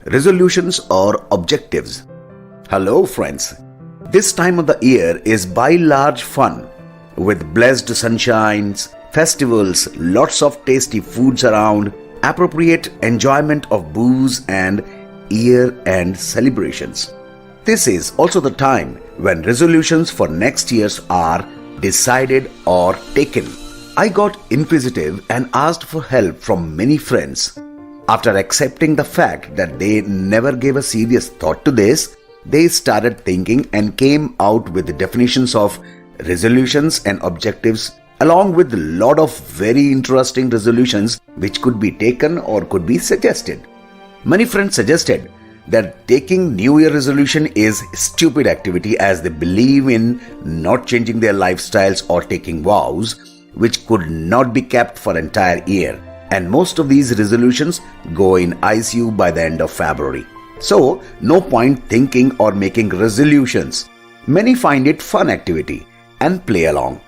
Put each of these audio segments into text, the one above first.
Resolutions or objectives. Hello friends. This time of the year is by large fun with blessed sunshines, festivals, lots of tasty foods around, appropriate enjoyment of booze and year-end celebrations. This is also the time when resolutions for next year's are decided or taken. I got inquisitive and asked for help from many friends. After accepting the fact that they never gave a serious thought to this, they started thinking and came out with the definitions of resolutions and objectives, along with a lot of very interesting resolutions which could be taken or could be suggested. Many friends suggested that taking New Year resolution is stupid activity as they believe in not changing their lifestyles or taking vows which could not be kept for entire year, and most of these resolutions go in ICU by the end of February. So no point thinking or making resolutions. Many find it fun activity and play along.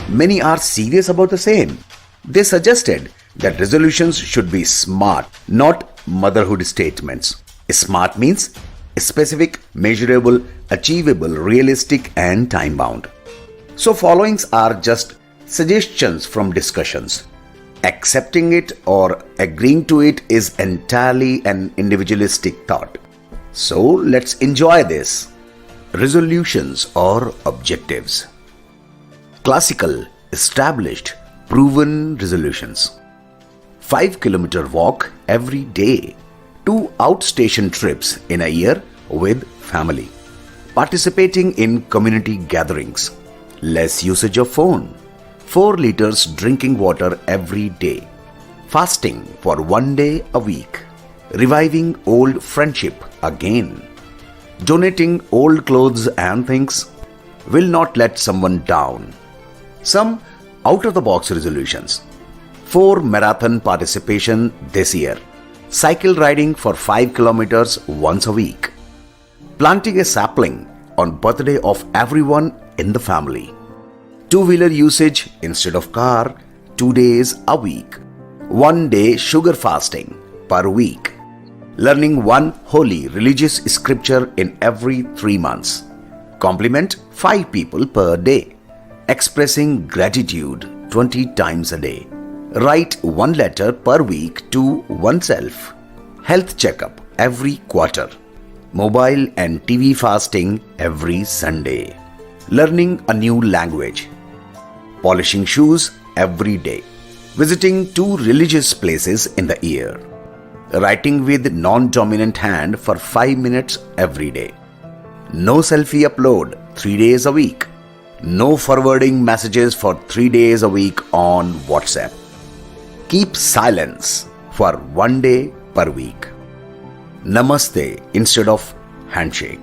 Many are serious about the same. They suggested that resolutions should be smart, not motherhood statements. Smart means specific, measurable, achievable, realistic and time-bound. So followings are just suggestions from discussions. Accepting it or agreeing to it is entirely an individualistic thought. So let's enjoy this. Resolutions or objectives. Classical, established, proven resolutions. 5-kilometer walk every day. 2 outstation trips in a year with family. Participating in community gatherings. Less usage of phone. 4 liters drinking water every day. Fasting for 1 day a week. Reviving old friendship again. Donating old clothes and things. Will not let someone down. Some out-of-the-box resolutions. 4 marathon participation this year. Cycle riding for 5 kilometers once a week. Planting a sapling on birthday of everyone in the family. 2-wheeler usage instead of car 2 days a week. 1 day sugar fasting per week. Learning 1 holy religious scripture in every 3 months. Compliment 5 people per day. Expressing gratitude 20 times a day. Write 1 letter per week to oneself. Health checkup every quarter. Mobile and TV fasting every Sunday. Learning a new language. Polishing shoes every day. Visiting 2 religious places in the year. Writing with non-dominant hand for 5 minutes every day. No selfie upload 3 days a week. No forwarding messages for 3 days a week on WhatsApp. Keep silence for 1 day per week. Namaste instead of handshake.